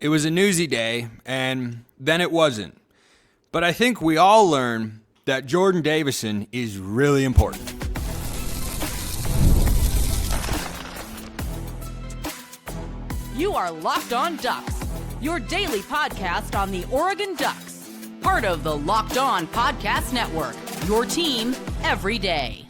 It was a newsy day, and then it wasn't. But I think we all learn that Jordon Davison is really important. You are Locked On Ducks, your daily podcast on the Oregon Ducks. Part of the Locked On Podcast Network, your team every day.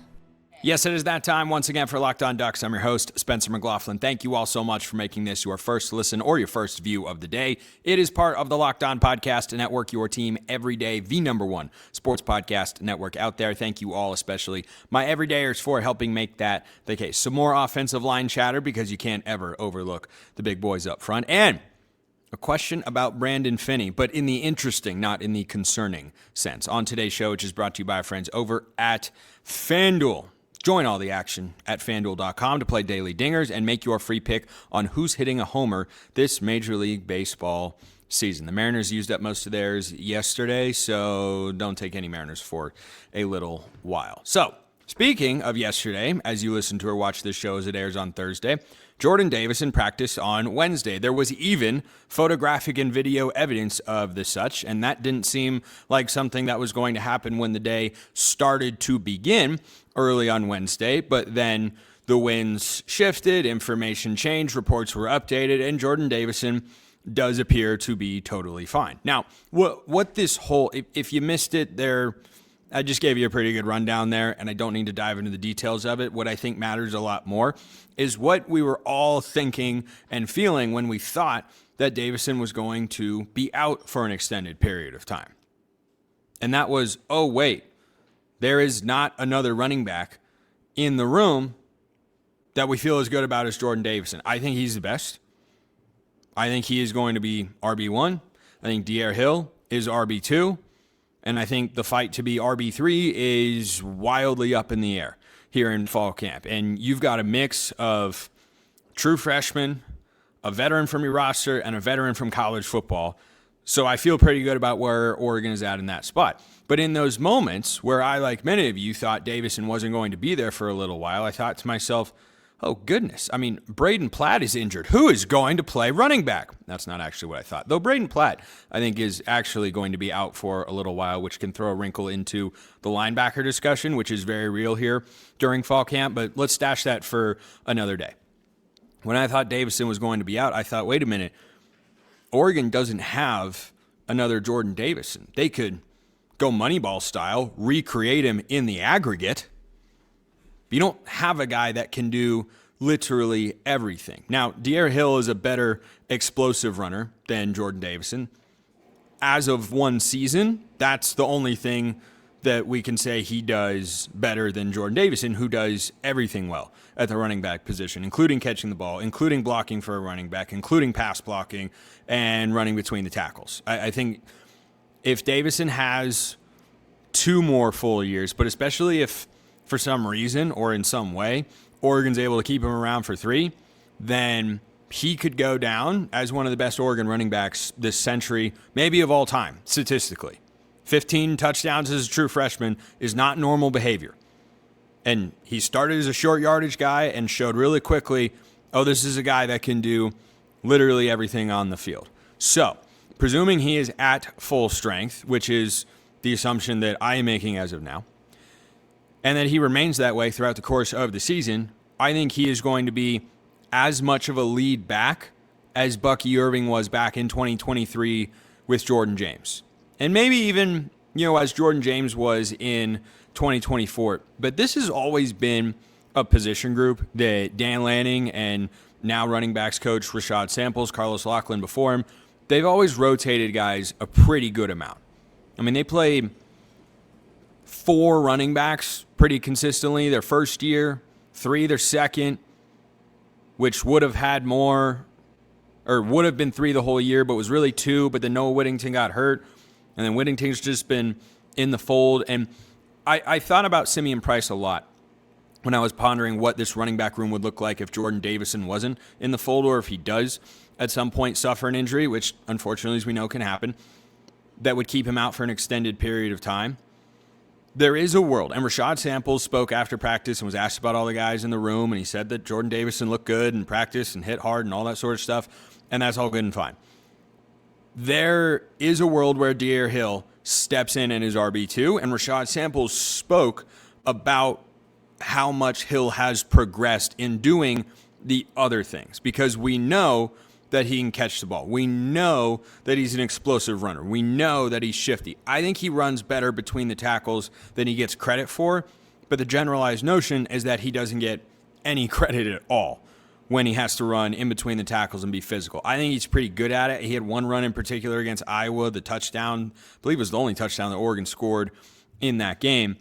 Yes, it is that time once again for Locked On Ducks. I'm your host, Spencer McLaughlin. Thank you all so much for making this your first listen or your first view of the day. It is part of the Locked On Podcast Network, your team every day, the number one sports podcast network out there. Thank you all, especially my everydayers, for helping make that the case. Some more offensive line chatter because you can't ever overlook the big boys up front. And a question about Brandon Finney, but in the interesting, not in the concerning sense. On today's show, which is brought to you by our friends over at FanDuel. Join all the action at FanDuel.com to play daily dingers and make your free pick on who's hitting a homer this Major League Baseball season. The Mariners used up most of theirs yesterday, so don't take any Mariners for a little while. So, speaking of yesterday, as you listen to or watch this show as it airs on Thursday, Jordon Davison practiced on Wednesday. There was even photographic and video evidence of the such, and that didn't seem like something that was going to happen when the day started to begin early on Wednesday, but then the winds shifted, information changed, reports were updated, and Jordon Davison does appear to be totally fine. Now, what this whole, if you missed it there, I just gave you a pretty good rundown there, and I don't need to dive into the details of it. What I think matters a lot more is what we were all thinking and feeling when we thought that Davison was going to be out for an extended period of time. And that was, oh, wait, there is not another running back in the room that we feel as good about as Jordon Davison. I think he's the best. I think he is going to be RB1. I think D'Eriq Hill is RB2. And I think the fight to be RB3 is wildly up in the air here in fall camp. And you've got a mix of true freshmen, a veteran from your roster, and a veteran from college football. So I feel pretty good about where Oregon is at in that spot. But in those moments where I, like many of you, thought Davison wasn't going to be there for a little while, I thought to myself, oh, goodness. I mean, Brayden Platt is injured. Who is going to play running back? That's not actually what I thought. Though Brayden Platt, I think, is actually going to be out for a little while, which can throw a wrinkle into the linebacker discussion, which is very real here during fall camp. But let's stash that for another day. When I thought Davison was going to be out, I thought, wait a minute. Oregon doesn't have another Jordon Davison. They could go Moneyball style, recreate him in the aggregate. You don't have a guy that can do literally everything. Now, D'Eriq Hill is a better explosive runner than Jordon Davison. As of one season, that's the only thing that we can say he does better than Jordon Davison, who does everything well at the running back position, including catching the ball, including blocking for a running back, including pass blocking, and running between the tackles. I think if Davison has 2 more full years, but especially if for some reason or in some way Oregon's able to keep him around for 3, then he could go down as one of the best Oregon running backs this century, maybe of all time, statistically. 15 touchdowns as a true freshman is not normal behavior. And he started as a short yardage guy and showed really quickly, oh, this is a guy that can do literally everything on the field. So, presuming he is at full strength, which is the assumption that I am making as of now, and that he remains that way throughout the course of the season, I think he is going to be as much of a lead back as Bucky Irving was back in 2023 with Jordan James. And maybe even, as Jordan James was in 2024. But this has always been a position group that Dan Lanning and now running backs coach Rashad Samples, Carlos Lachlan before him, they've always rotated guys a pretty good amount. I mean, they play 4 running backs pretty consistently their first year, 3 their second, which would have had more, or would have been 3 the whole year, but was really 2, but then Noah Whittington got hurt, and then Whittington's just been in the fold. And I thought about Simeon Price a lot when I was pondering what this running back room would look like if Jordon Davison wasn't in the fold, or if he does at some point suffer an injury, which unfortunately, as we know, can happen, that would keep him out for an extended period of time. There is a world, and Rashad Samples spoke after practice and was asked about all the guys in the room, and he said that Jordon Davison looked good in practice and hit hard and all that sort of stuff, and that's all good and fine. there is a world where De'Aaron Hill steps in and is RB2, and Rashad Samples spoke about how much Hill has progressed in doing the other things, because we know that he can catch the ball. We know that he's an explosive runner. We know that he's shifty. I think he runs better between the tackles than he gets credit for, but the generalized notion is that he doesn't get any credit at all when he has to run in between the tackles and be physical. I think he's pretty good at it. He had one run in particular against Iowa, the touchdown, I believe it was the only touchdown that Oregon scored in that game.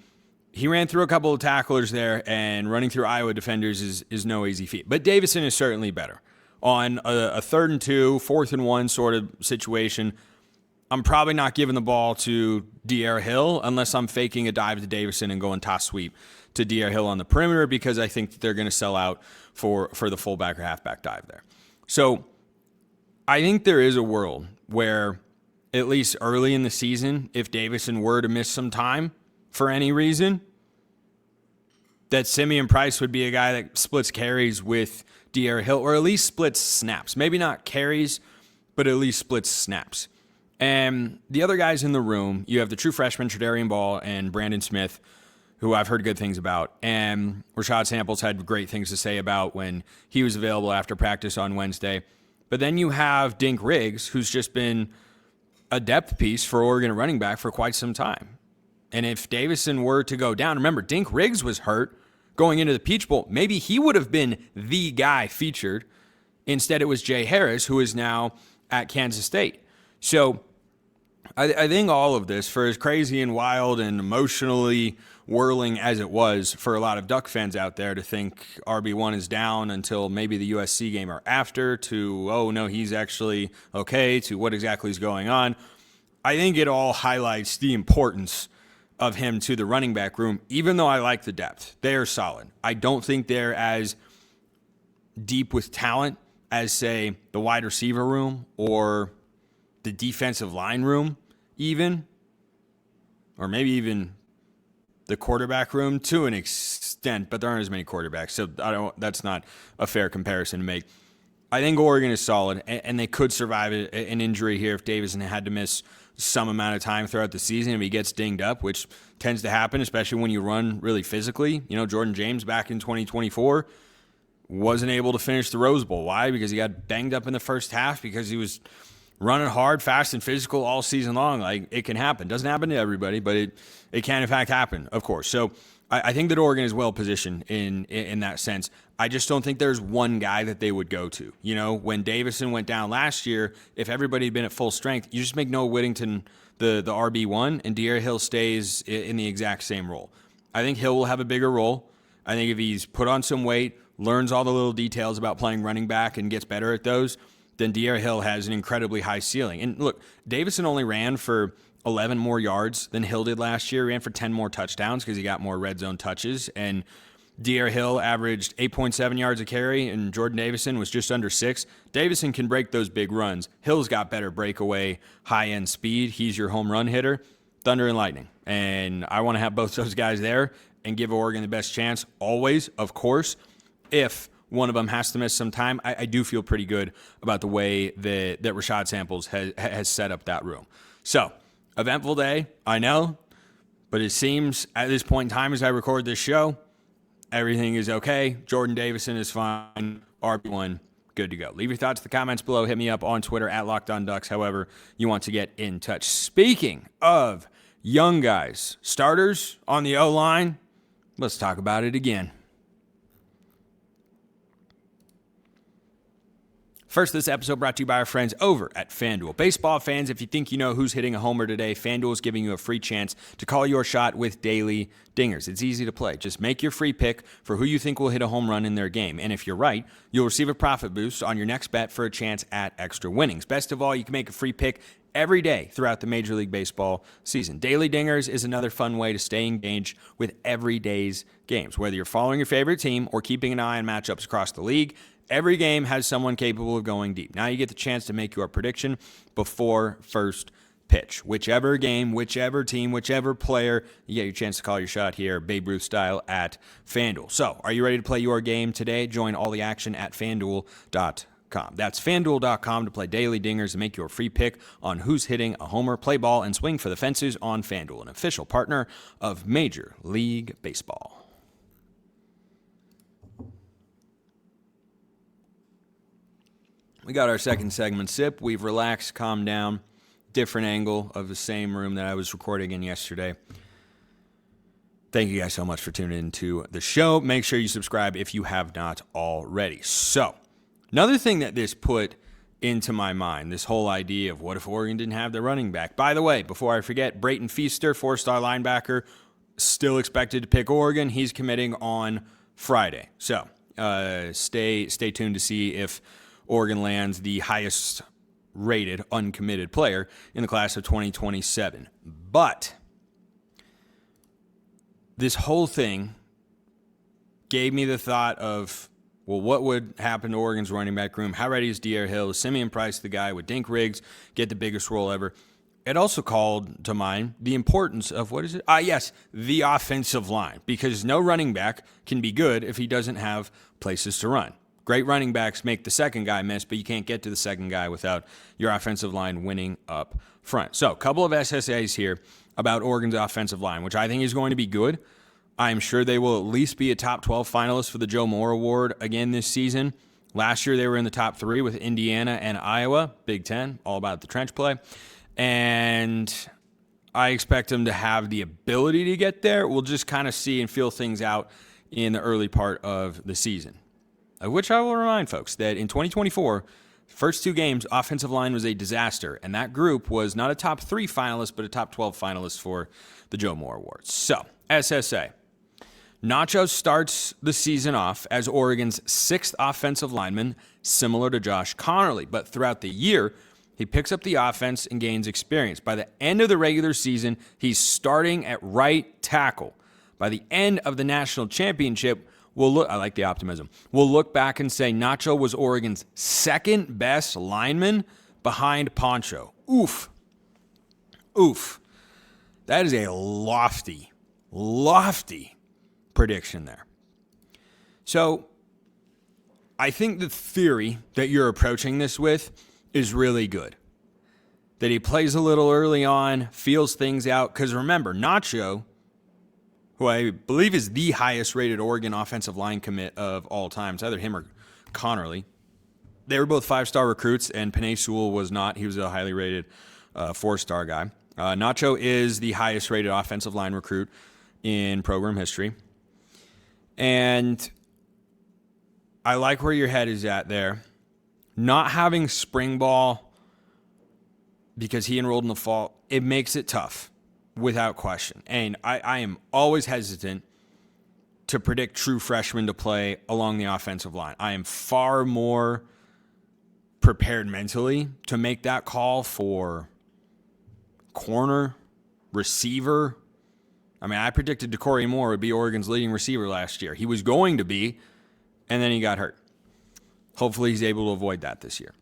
He ran through a couple of tacklers there, and running through Iowa defenders is no easy feat. But Davison is certainly better. On a 3rd and 2, 4th and 1 sort of situation, I'm probably not giving the ball to De'Aaron Hill unless I'm faking a dive to Davison and going toss sweep to De'Aaron Hill on the perimeter, because I think that they're going to sell out for the fullback or halfback dive there. So I think there is a world where, at least early in the season, if Davison were to miss some time for any reason, that Simeon Price would be a guy that splits carries with De'Aaron Hill, or at least splits snaps. Maybe not carries, but at least splits snaps. And the other guys in the room, you have the true freshmen, Tredarian Ball and Brandon Smith, who I've heard good things about. And Rashad Samples had great things to say about when he was available after practice on Wednesday. But then you have Dink Riggs, who's just been a depth piece for Oregon running back for quite some time. And if Davison were to go down, remember, Dink Riggs was hurt going into the Peach Bowl. Maybe he would have been the guy featured. Instead, it was Jay Harris, who is now at Kansas State. So I think all of this, for as crazy and wild and emotionally whirling as it was for a lot of Duck fans out there to think RB1 is down until maybe the USC game or after, to, oh, no, he's actually okay, to what exactly is going on, I think it all highlights the importance of him to the running back room, even though I like the depth. They are solid. I don't think they're as deep with talent as, say, the wide receiver room or the defensive line room even, or maybe even the quarterback room to an extent, but there aren't as many quarterbacks, so that's not a fair comparison to make. I think Oregon is solid, and they could survive an injury here if Davison had to miss some amount of time throughout the season if he gets dinged up, which tends to happen, especially when you run really physically. You know, Jordan James back in 2024 wasn't able to finish the Rose Bowl. Why? Because he got banged up in the first half, because he was running hard, fast, and physical all season long. Like, it can happen. Doesn't happen to everybody, but it can, in fact, happen, of course. So I think that Oregon is well positioned in that sense. I just don't think there's one guy that they would go to. You know, when Davison went down last year, if everybody had been at full strength, you just make Noah Whittington the RB1, and De'Aaron Hill stays in the exact same role. I think Hill will have a bigger role. I think if he's put on some weight, learns all the little details about playing running back, and gets better at those, then De'Aaron Hill has an incredibly high ceiling. And look, Davison only ran for 11 more yards than Hill did last year. He ran for 10 more touchdowns because he got more red zone touches. And De'Aaron Hill averaged 8.7 yards a carry, and Jordan Davison was just under 6. Davison can break those big runs. Hill's got better breakaway, high-end speed. He's your home run hitter, thunder and lightning. And I want to have both those guys there and give Oregon the best chance always, of course. If one of them has to miss some time, I do feel pretty good about the way that Rashad Samples has set up that room. So, eventful day, I know, but it seems at this point in time as I record this show, everything is okay. Jordan Davison is fine. RB1, good to go. Leave your thoughts in the comments below. Hit me up on Twitter at LockedOnDucks, however you want to get in touch. Speaking of young guys, starters on the O-line, let's talk about it again. First, this episode brought to you by our friends over at FanDuel. Baseball fans, if you think you know who's hitting a homer today, FanDuel is giving you a free chance to call your shot with daily dingers. It's easy to play. Just make your free pick for who you think will hit a home run in their game. And if you're right, you'll receive a profit boost on your next bet for a chance at extra winnings. Best of all, you can make a free pick every day throughout the Major League Baseball season. Daily Dingers is another fun way to stay engaged with every day's games. Whether you're following your favorite team or keeping an eye on matchups across the league, every game has someone capable of going deep. Now you get the chance to make your prediction before first pitch. Whichever game, whichever team, whichever player, you get your chance to call your shot here, Babe Ruth style, at FanDuel. So, are you ready to play your game today? Join all the action at FanDuel.com. That's FanDuel.com to play daily dingers and make your free pick on who's hitting a homer. Play ball and swing for the fences on FanDuel, an official partner of Major League Baseball. We got our second segment sip. We've relaxed, calmed down. Different angle of the same room that I was recording in yesterday. Thank you guys so much for tuning into the show. Make sure you subscribe if you have not already. So, another thing that this put into my mind, this whole idea of what if Oregon didn't have their running back. By the way, before I forget, Brayton Feaster, 4-star linebacker, still expected to pick Oregon. He's committing on Friday. So, stay tuned to see if Oregon lands the highest rated uncommitted player in the class of 2027. But this whole thing gave me the thought of, well, what would happen to Oregon's running back room? How ready is De'Aaron Hill? Is Simeon Price the guy? Would Dink Riggs get the biggest role ever? It also called to mind the importance of, the offensive line, because no running back can be good if he doesn't have places to run. Great running backs make the second guy miss, but you can't get to the second guy without your offensive line winning up front. So, a couple of SSAs here about Oregon's offensive line, which I think is going to be good. I'm sure they will at least be a top 12 finalist for the Joe Moore Award again this season. Last year, they were in the top 3 with Indiana and Iowa. Big Ten, all about the trench play. And I expect them to have the ability to get there. We'll just kind of see and feel things out in the early part of the season. Of which I will remind folks that in 2024, first 2 games, offensive line was a disaster, and that group was not a top 3 finalist, but a top 12 finalist for the Joe Moore Awards. So, SSA. Nacho starts the season off as Oregon's 6th offensive lineman, similar to Josh Connerly, but throughout the year, he picks up the offense and gains experience. By the end of the regular season, he's starting at right tackle. By the end of the national championship, I like the optimism. We'll look back and say Nacho was Oregon's 2nd best lineman behind Poncho. Oof. That is a lofty prediction there. So, I think the theory that you're approaching this with is really good. That he plays a little early on, feels things out. Because remember, Nacho, who I believe is the highest rated Oregon offensive line commit of all time. It's either him or Connerly. They were both 5-star recruits, and Penei Sewell was not. He was a highly rated 4-star guy. Nacho is the highest rated offensive line recruit in program history. And I like where your head is at there. Not having spring ball because he enrolled in the fall, it makes it tough. Without question. And I am always hesitant to predict true freshmen to play along the offensive line. I am far more prepared mentally to make that call for corner, receiver. I mean, I predicted DeCorey Moore would be Oregon's leading receiver last year. He was going to be, and then he got hurt. Hopefully he's able to avoid that this year,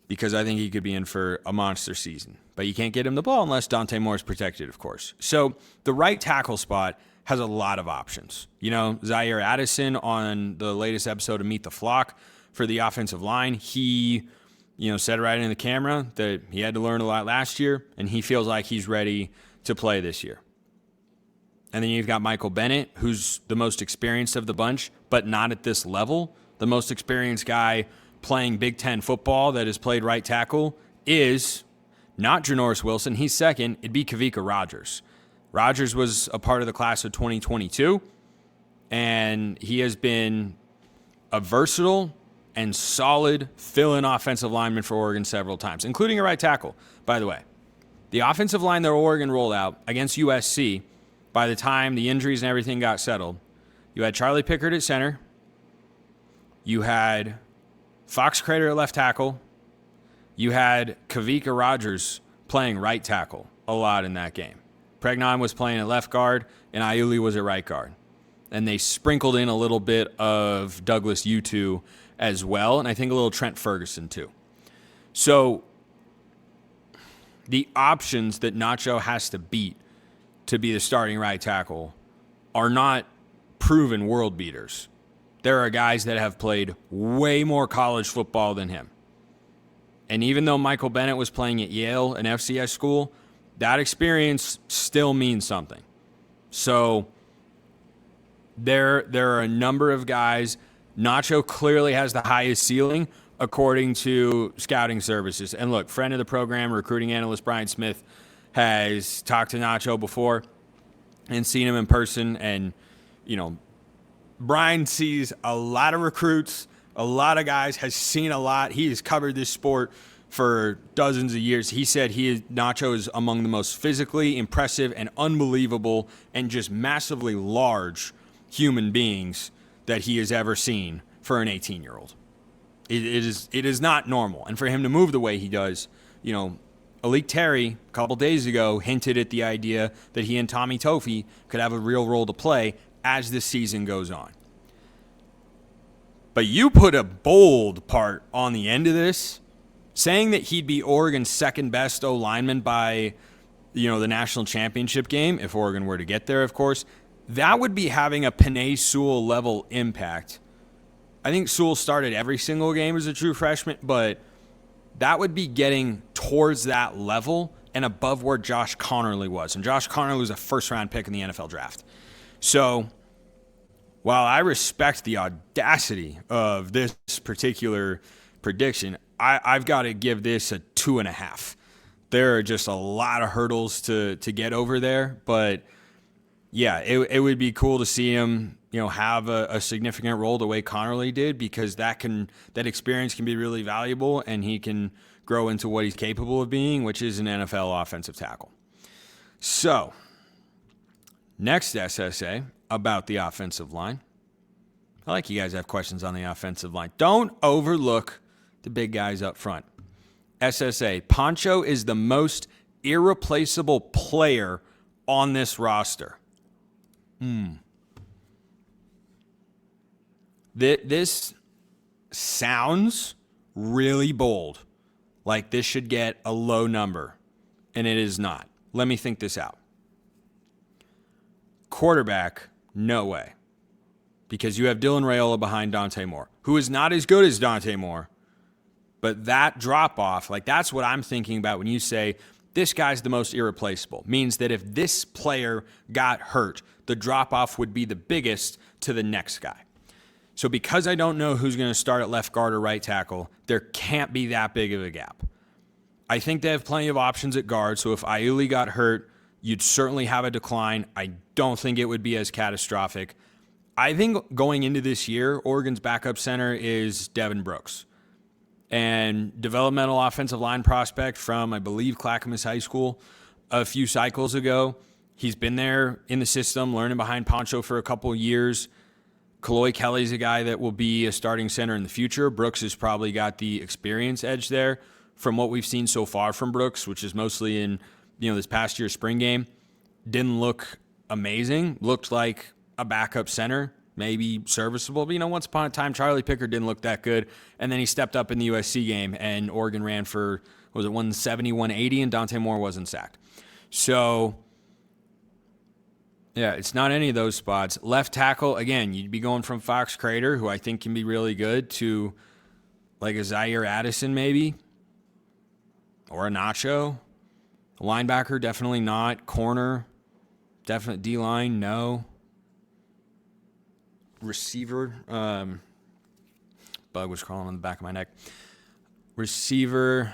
because I think he could be in for a monster season. But you can't get him the ball unless Dante Moore is protected, of course. So the right tackle spot has a lot of options. You know, Zaire Addison on the latest episode of Meet the Flock for the offensive line, he, said right in the camera that he had to learn a lot last year, and he feels like he's ready to play this year. And then you've got Michael Bennett, who's the most experienced of the bunch, but not at this level. The most experienced guy playing Big Ten football that has played right tackle is not Janoris Wilson. He's second. It'd be Kavika Rogers. Rogers was a part of the class of 2022, and he has been a versatile and solid fill-in offensive lineman for Oregon several times, including a right tackle, by the way. The offensive line that Oregon rolled out against USC, by the time the injuries and everything got settled, you had Charlie Pickard at center. You had Fox Crater at left tackle. You had Kavika Rogers playing right tackle a lot in that game. Pregnon was playing at left guard, and Iuli was at right guard. And they sprinkled in a little bit of Douglas Utu as well, and I think a little Trent Ferguson too. So the options that Nacho has to beat to be the starting right tackle are not proven world beaters. there are guys that have played way more college football than him. And even though Michael Bennett was playing at Yale, an FCS school, that experience still means something. So there are a number of guys. Nacho clearly has the highest ceiling according to scouting services. And look, friend of the program, recruiting analyst Brian Smith, has talked to Nacho before and seen him in person. And, you know, Brian sees a lot of recruits, a lot of guys, has seen a lot. He has covered this sport for dozens of years. He said Nacho is among the most physically impressive and unbelievable and just massively large human beings that he has ever seen for an 18-year-old. It is not normal. And for him to move the way he does, you know, Alik Terry a couple days ago hinted at the idea that he and Tommy Toffee could have a real role to play as this season goes on. But you put a bold part on the end of this, saying that he'd be Oregon's second best O-lineman by, you know, the national championship game, if Oregon were to get there, of course. That would be having a Penei Sewell level impact. I think Sewell started every single game as a true freshman, but that would be getting towards that level and above where Josh Connerly was. And Josh Connerly was a first-round pick in the NFL draft. So while I respect the audacity of this particular prediction, I've got to give this a 2.5. There are just a lot of hurdles to get over there, but yeah, it would be cool to see him, you know, have a significant role the way Connerly did, because that experience can be really valuable, and he can grow into what he's capable of being, which is an NFL offensive tackle. So, next SSA about the offensive line. I like you guys have questions on the offensive line. Don't overlook the big guys up front. SSA, Poncho is the most irreplaceable player on this roster. This sounds really bold, like this should get a low number, and it is not. Let me think this out. Quarterback, no way, because you have Dylan Raiola behind Dante Moore, who is not as good as Dante Moore, but that drop-off, like that's what I'm thinking about when you say this guy's the most irreplaceable, means that if this player got hurt, the drop-off would be the biggest to the next guy. So because I don't know who's going to start at left guard or right tackle, there can't be that big of a gap. I think they have plenty of options at guard, so if Iuli got hurt, you'd certainly have a decline. I don't think it would be as catastrophic. I think going into this year, Oregon's backup center is Devin Brooks. And developmental offensive line prospect from, I believe, Clackamas High School a few cycles ago. He's been there in the system, learning behind Poncho for a couple of years. Kaloy Kelly's a guy that will be a starting center in the future. Brooks has probably got the experience edge there from what we've seen so far from Brooks, which is mostly in, you know, this past year's spring game. Didn't look amazing. Looked like a backup center, maybe serviceable. But, you know, once upon a time, Charlie Pickard didn't look that good. And then he stepped up in the USC game, and Oregon ran for, was it 170, 180, and Dante Moore wasn't sacked. So, yeah, it's not any of those spots. Left tackle, again, you'd be going from Fox Crater, who I think can be really good, to like a Zaire Addison maybe, or a Nacho. Linebacker, definitely not. Corner, definite D-line, no. Receiver, bug was crawling on the back of my neck. Receiver,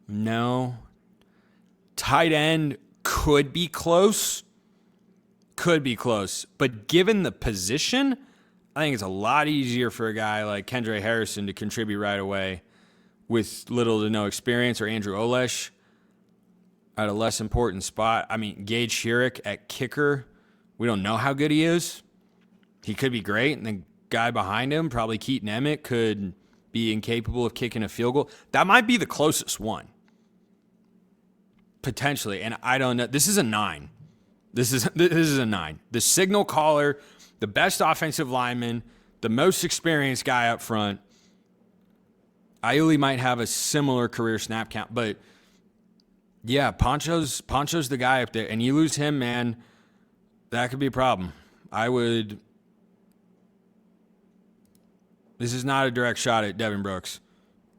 no. Tight end could be close. But given the position, I think it's a lot easier for a guy like Kendra Harrison to contribute right away with little to no experience, or Andrew Olesh at a less important spot. I mean, Gage Schierick at kicker, we don't know how good he is. He could be great, and the guy behind him, probably Keaton Emmett, could be incapable of kicking a field goal. That might be the closest one, potentially, and I don't know. This is a 9. This is a 9. The signal caller, the best offensive lineman, the most experienced guy up front. Iuli might have a similar career snap count, but yeah, Poncho's the guy up there, and you lose him, man, that could be a problem. I would This is not a direct shot at Devin Brooks.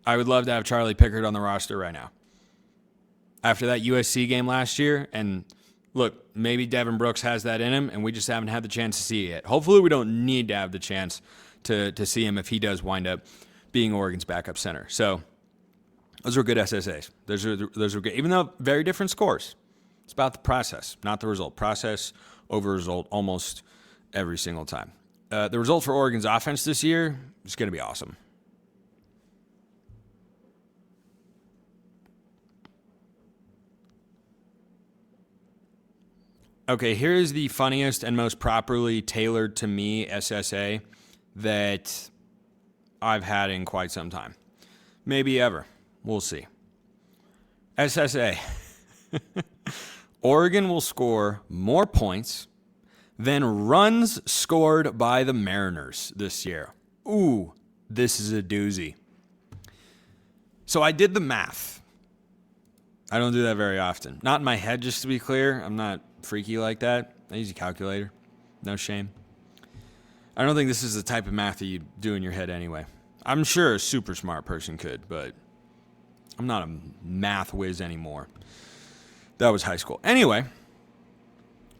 I would love to have Charlie Pickard on the roster right now. After that USC game last year, and look, maybe Devin Brooks has that in him, and we just haven't had the chance to see it yet. Hopefully we don't need to have the chance to see him if he does wind up being Oregon's backup center. So those were good SSAs. Those are good, even though very different scores. It's about the process, not the result. Process over result almost every single time. The result for Oregon's offense this year is going to be awesome. Okay, here's the funniest and most properly tailored to me SSA that I've had in quite some time. Maybe ever. We'll see. SSA. Oregon will score more points than runs scored by the Mariners this year. Ooh, this is a doozy. So I did the math. I don't do that very often. Not in my head, just to be clear. I'm not freaky like that. I use a calculator. No shame. I don't think this is the type of math that you do in your head anyway. I'm sure a super smart person could, but I'm not a math whiz anymore. That was high school. Anyway,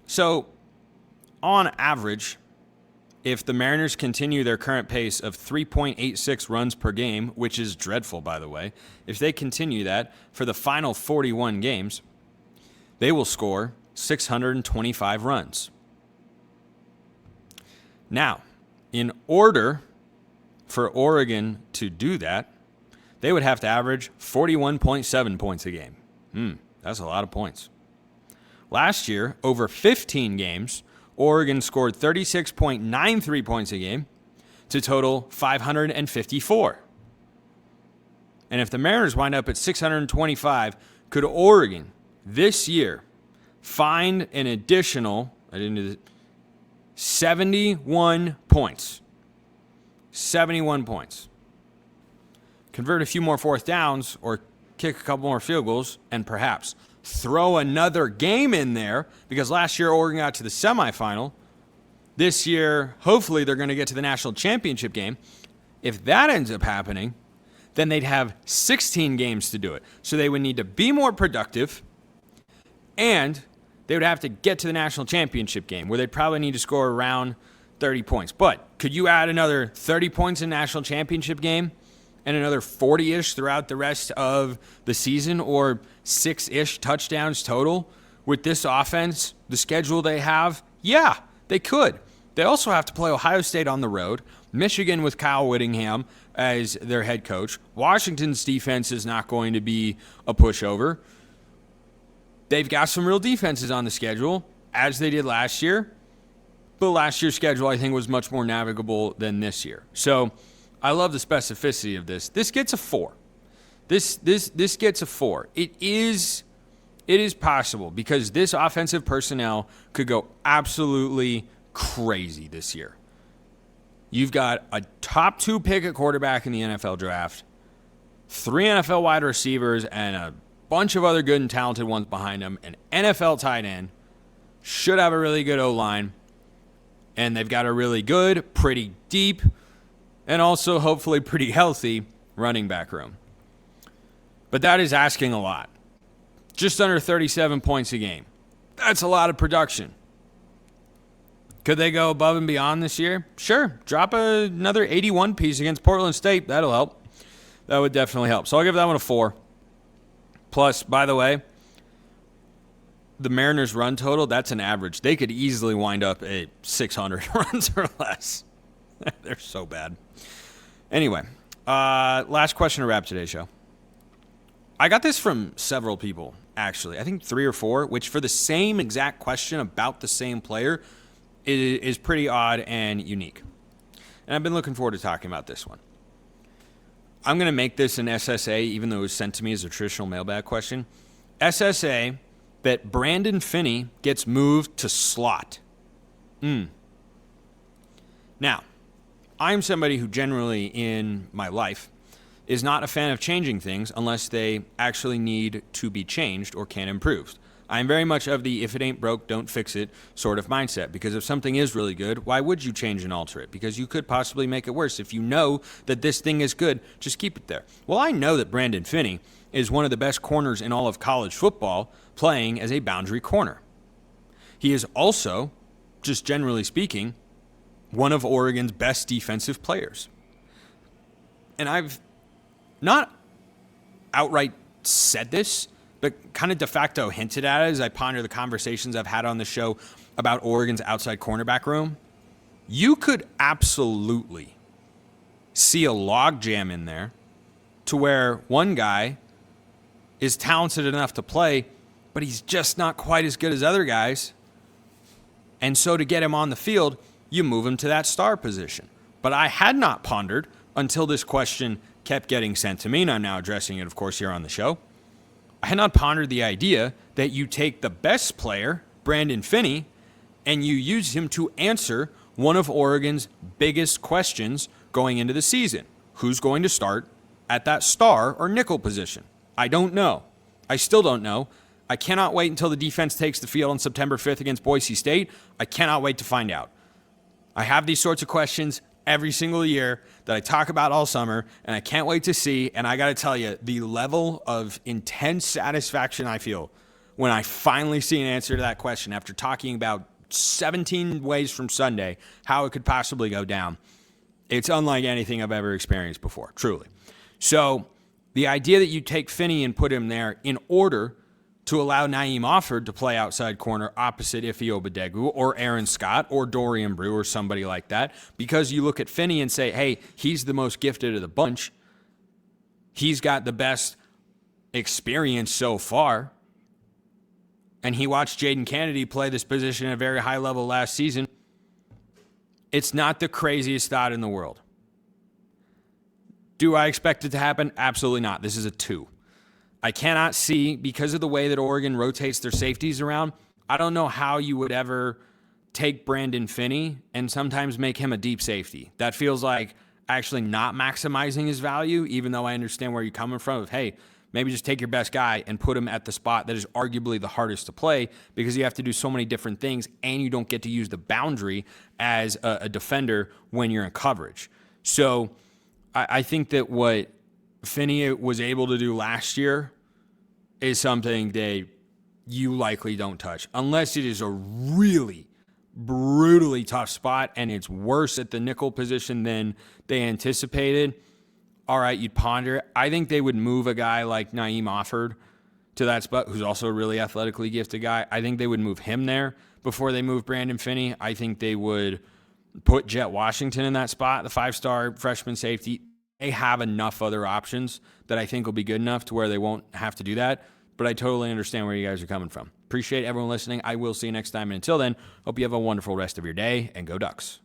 so on average, if the Mariners continue their current pace of 3.86 runs per game, which is dreadful, by the way, if they continue that for the final 41 games, they will score 625 runs. Now, in order for Oregon to do that, they would have to average 41.7 points a game. That's a lot of points. Last year, over 15 games, Oregon scored 36.93 points a game to total 554. And if the Mariners wind up at 625, could Oregon this year find an additional 71 points? 71 points. Convert a few more fourth downs or kick a couple more field goals and perhaps throw another game in there, because last year Oregon got to the semifinal. This year, hopefully they're going to get to the national championship game. If that ends up happening, then they'd have 16 games to do it. So they would need to be more productive, and they would have to get to the national championship game, where they'd probably need to score around 30 points. But could you add another 30 points in the national championship game and another 40-ish throughout the rest of the season, or 6-ish touchdowns total with this offense, the schedule they have? Yeah, they could. They also have to play Ohio State on the road, Michigan with Kyle Whittingham as their head coach. Washington's defense is not going to be a pushover. They've got some real defenses on the schedule, as they did last year. But last year's schedule, I think, was much more navigable than this year. So I love the specificity of this. This gets a 4. This gets a 4. It is possible, because this offensive personnel could go absolutely crazy this year. You've got a top 2 pick at quarterback in the NFL draft, 3 NFL wide receivers, and a bunch of other good and talented ones behind them. An NFL tight end, should have a really good O-line, and they've got a really good, pretty deep, and also hopefully pretty healthy running back room. But that is asking a lot. Just under 37 points a game. That's a lot of production. Could they go above and beyond this year? Sure. Drop another 81 piece against Portland State. That'll help. That would definitely help. So I'll give that one a 4. Plus, by the way, the Mariners' run total, that's an average. They could easily wind up at 600 runs or less. They're so bad. Anyway, last question to wrap today's show. I got this from several people, actually. I think 3 or 4, which for the same exact question about the same player is pretty odd and unique. And I've been looking forward to talking about this one. I'm going to make this an SSA, even though it was sent to me as a traditional mailbag question. SSA that Brandon Finney gets moved to slot. Now, I'm somebody who generally in my life is not a fan of changing things unless they actually need to be changed or can improve. I'm very much of the if it ain't broke, don't fix it sort of mindset, because if something is really good, why would you change and alter it? Because you could possibly make it worse. If you know that this thing is good, just keep it there. Well, I know that Brandon Finney is one of the best corners in all of college football playing as a boundary corner. He is also, just generally speaking, one of Oregon's best defensive players. And I've not outright said this, but kind of de facto hinted at it as I ponder the conversations I've had on the show about Oregon's outside cornerback room. You could absolutely see a logjam in there to where one guy is talented enough to play, but he's just not quite as good as other guys. And so to get him on the field, you move him to that star position. But I had not pondered until this question kept getting sent to me, and I'm now addressing it, of course, here on the show. I had not pondered the idea that you take the best player, Brandon Finney, and you use him to answer one of Oregon's biggest questions going into the season. Who's going to start at that star or nickel position? I don't know. I still don't know. I cannot wait until the defense takes the field on September 5th against Boise State. I cannot wait to find out. I have these sorts of questions every single year that I talk about all summer, and I can't wait to see. And I got to tell you, the level of intense satisfaction I feel when I finally see an answer to that question after talking about 17 ways from Sunday how it could possibly go down, it's unlike anything I've ever experienced before, truly. So the idea that you take Finney and put him there in order to allow Naeem Offord to play outside corner opposite Ife Obadegu or Aaron Scott or Dorian Brew or somebody like that, because you look at Finney and say, hey, he's the most gifted of the bunch. He's got the best experience so far. And he watched Jaden Kennedy play this position at a very high level last season. It's not the craziest thought in the world. Do I expect it to happen? Absolutely not. This is a 2. I cannot see, because of the way that Oregon rotates their safeties around, I don't know how you would ever take Brandon Finney and sometimes make him a deep safety. That feels like actually not maximizing his value, even though I understand where you're coming from of, hey, maybe just take your best guy and put him at the spot that is arguably the hardest to play, because you have to do so many different things and you don't get to use the boundary as a defender when you're in coverage. So I think that what Finney was able to do last year is something that you likely don't touch, unless it is a really brutally tough spot and it's worse at the nickel position than they anticipated. All right, you'd ponder it. I think they would move a guy like Naeem Offord to that spot, who's also a really athletically gifted guy. I think they would move him there before they move Brandon Finney. I think they would put Jet Washington in that spot, the 5-star freshman safety. They have enough other options that I think will be good enough to where they won't have to do that. But I totally understand where you guys are coming from. Appreciate everyone listening. I will see you next time. And until then, hope you have a wonderful rest of your day, and go Ducks.